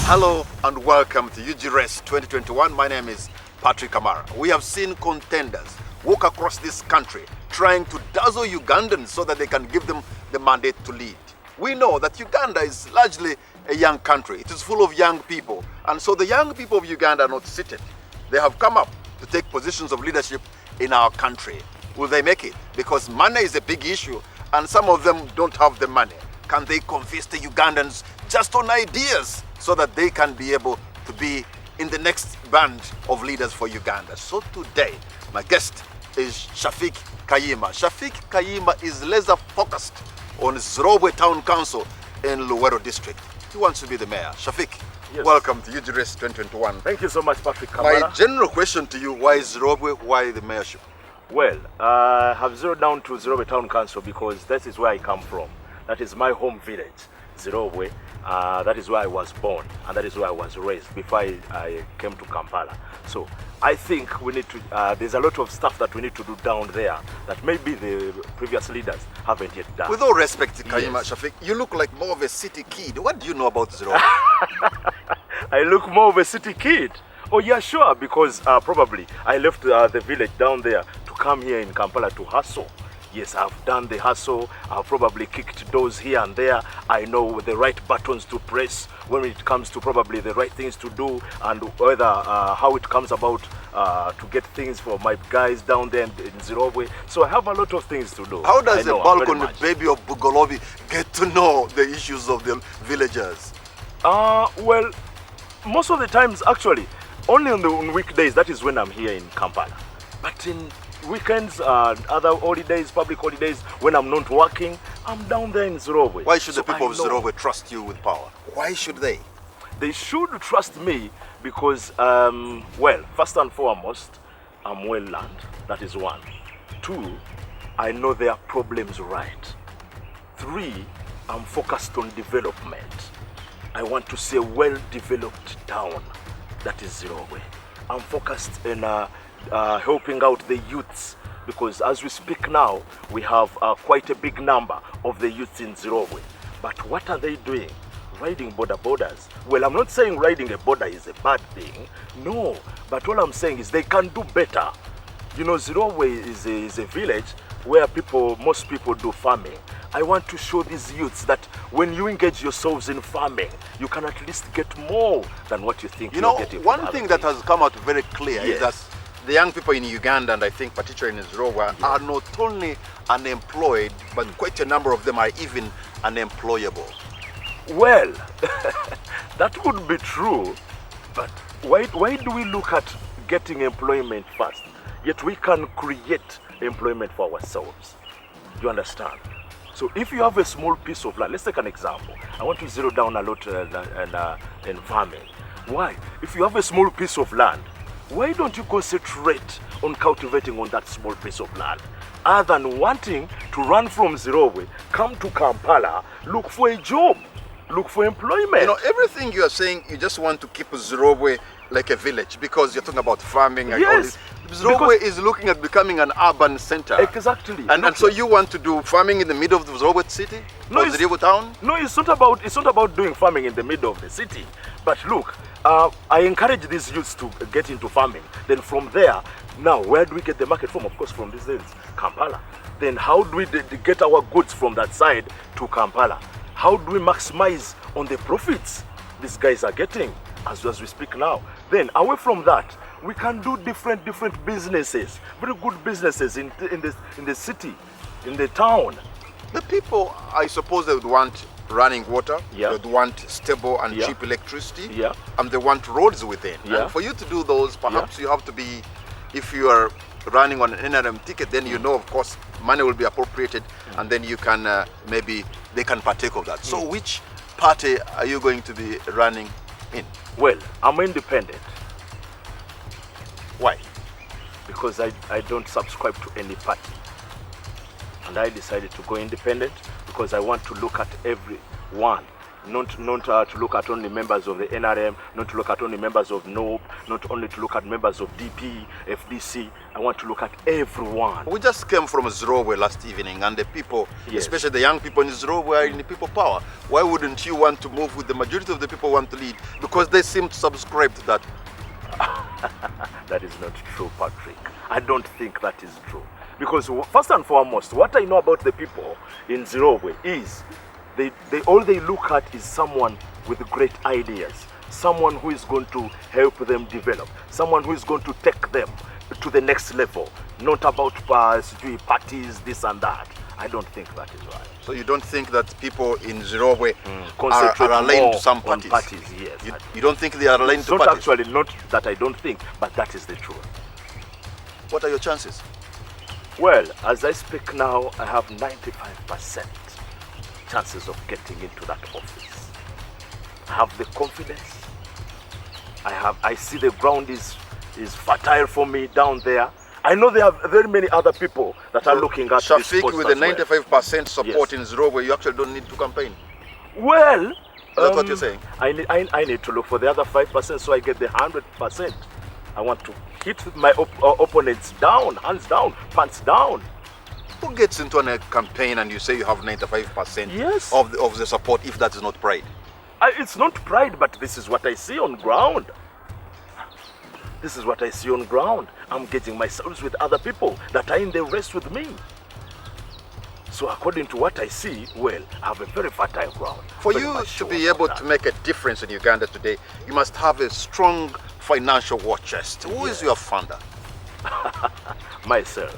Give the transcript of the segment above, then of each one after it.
Hello and welcome to UGRES 2021. My name is Patrick Kamara. We have seen contenders walk across this country trying to dazzle Ugandans so that they can give them the mandate to lead. We know that Uganda is largely a young country. It is full of young people. And so the young people of Uganda are not seated. They have come up to take positions of leadership in our country. Will they make it? Because money is a big issue and some of them don't have the money. Can they convince the Ugandans just on ideas so that they can be able to be in the next band of leaders for Uganda? So today, my guest is Shafik Kayima. Shafik Kayima is laser focused on Zirobwe Town Council in Luwero District. He wants to be the mayor. Shafik, yes. Welcome to UGRES 2021. Thank you so much, Patrick Kamara. My general question to you, why Zirobwe, why the mayorship? Well, I have zeroed down to Zirobwe Town Council because that is where I come from. That is my home village, Zirobwe. That is where I was born and that is where I was raised before I came to Kampala. So I think we need to, there's a lot of stuff that we need to do down there that maybe the previous leaders haven't yet done. With all respect to Kayima, yes. Shafik, you look like more of a city kid. What do you know about Zirobwe? I look more of a city kid. Oh yeah, sure, because probably I left the village down there to come here in Kampala to hustle. Yes, I've done the hustle. I've probably kicked doors here and there. I know the right buttons to press when it comes to probably the right things to do and whether how it comes about to get things for my guys down there in Zirobwe. So I have a lot of things to do. How does a balcony baby of Bugolobi get to know the issues of the villagers? Well, most of the times actually, only on weekdays, that is when I'm here in Kampala. But in weekends, other holidays, public holidays, when I'm not working, I'm down there in Zirobwe. Why should the people of Zirobwe trust you with power? Why should they? They should trust me because, well, first and foremost, I'm well learned. That is one. Two, I know their problems right. Three, I'm focused on development. I want to see a well-developed town. That is Zirobwe. I'm focused in helping out the youths because as we speak now, we have quite a big number of the youths in Zirobwe. But what are they doing? Riding borders. Well, I'm not saying riding a border is a bad thing. No, but all I'm saying is they can do better. You know, Zirobwe is a village where most people do farming. I want to show these youths that when you engage yourselves in farming, you can at least get more than what you think you're getting. One thing that has come out very clear is that the young people in Uganda, and I think particularly in Zirobwe, are not only unemployed, but quite a number of them are even unemployable. Well, that would be true, but why do we look at getting employment first? Yet we can create employment for ourselves. Do you understand? So if you have a small piece of land, let's take an example. I want to zero down a lot in farming. Why? If you have a small piece of land, why don't you concentrate on cultivating on that small piece of land? Other than wanting to run from Zirobwe, come to Kampala, look for a job, look for employment. You know, everything you are saying, you just want to keep Zirobwe like a village because you're talking about farming and all this. Zirobwe is looking at becoming an urban center. Exactly. And so you want to do farming in the middle of the Zirobwe city? No, Zirobwe town? No, it's not about doing farming in the middle of the city. But look, I encourage these youths to get into farming. Then from there, now where do we get the market from? Of course, from these days, Kampala. Then how do we get our goods from that side to Kampala? How do we maximize on the profits these guys are getting as we speak now? Then away from that, we can do different businesses, very good businesses in the city, in the town. The people, I suppose, they would want running water, they would want stable and cheap electricity, and they want roads within. And for you to do those, perhaps you have to be, if you are running on an NRM ticket, then you know, of course, money will be appropriated, and then you can, maybe they can partake of that. So which party are you going to be running in? Well, I'm independent. Why? Because I don't subscribe to any party. And I decided to go independent because I want to look at everyone not to look at only members of the NRM, not to look at only members of NOP, not only to look at members of DP, FDC. I want to look at everyone. We just came from Zirobwe last evening, and the people, Yes. especially the young people in Zirobwe, are in the people power. Why wouldn't you want to move with the majority of the people who want to lead? Because they seem to subscribe to that. That is not true, Patrick. I don't think that is true. Because first and foremost, what I know about the people in Zirobwe is all they look at is someone with great ideas, someone who is going to help them develop, someone who is going to take them to the next level, not about parties, this and that. I don't think that is right. So you don't think that people in Zirobwe Concentrate are aligned more to some on parties? Yes. You don't think they are aligned It's to not parties? actually not that I don't think, but that is the truth. What are your chances? Well, as I speak now, I have 95% chances of getting into that office. I have the confidence. I see the ground is fertile for me down there. I know there are very many other people that are looking at this Shafik, post with the as well. 95% support Yes. in Zirobwe, you actually don't need to campaign. Well, That's what you're saying? I need to look for the other 5% so I get the 100%. I want to hit my opponents down, hands down, pants down. Who gets into a campaign and you say you have 95% Yes. of the support if that is not pride? It's not pride, but this is what I see on ground. This is what I see on ground. I'm getting myself with other people that are in the race with me. So according to what I see, well, I have a very fertile ground. For Very you much to sure be about able that. to make a difference in Uganda today, you must have a strong financial war chest. Who is your funder? Myself.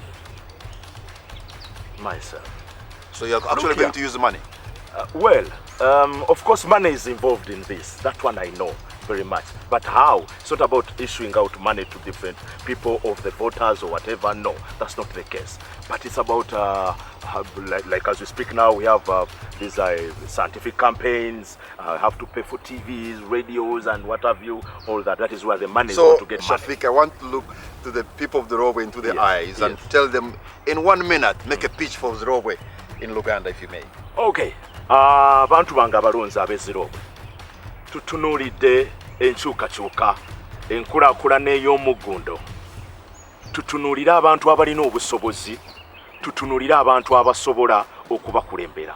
So you're actually Look going here. to use the money? Well, of course money is involved in this. That one I know very much. But how? It's not about issuing out money to different people of the voters or whatever. No, that's not the case. But it's about, like as we speak now, we have these scientific campaigns. Have to pay for TVs, radios, and what have you. All that. That is where the money is So, going to get money. Shafik, I want to look to the people of the Zirobwe into the Yes, eyes and yes. tell them in 1 minute, make a pitch for Zirobwe in Luganda, if you may. Okay. Abantu bange abalonzi ab'Ezirobwe tutunuulidde enkyukakyuka enkulaakulana ey'omuggundo, tutunuulire abantu abalina obusobozi, tutunuulire abantu abasobola okubakulembera.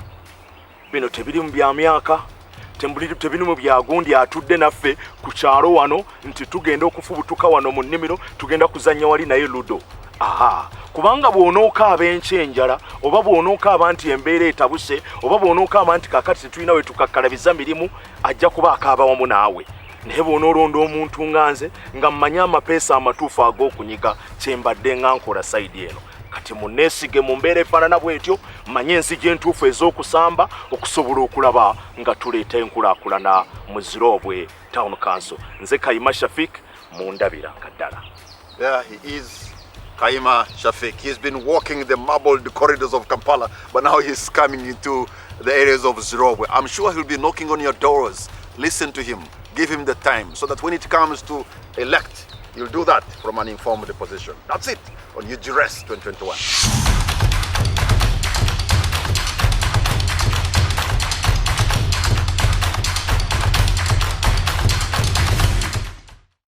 Bino tebiri mu bya myaka, tebiri mu bya gundi atudde naffe ku kyalo wano nti tugenda okufubutuka wano mu nnimiro tugenda kuzannya wali naye ludo. Aha, kubanga bw'onookaaba enkyenjala oba bw'onookaaba nti embeera etabuse oba bw'onookaaba nti kakati tetulina we tukakkalabiza mirimu, ajja kuba akaaba wamu naawe. Naye bw'onoolonda omuntu nga nze nga mmanyi amapeesa amatuufu ag'okunyiga kyembadde nga nkola sayidi eno, kati munneesige mu mbeera efaanana bw'etyo, mmanye enzigi entuufu ez'okusamba okusobola okulaba nga tuleeta enkulaakulana mu Zirobwe Town Council. Nze Kayima Shafik, mundabira kaddala. There he is, Kayima Shafik. He's been walking the marbled corridors of Kampala, but now he's coming into the areas of Zirobwe. I'm sure he'll be knocking on your doors. Listen to him. Give him the time so that when it comes to elect, you'll do that from an informed position. That's it on UGRES 2021.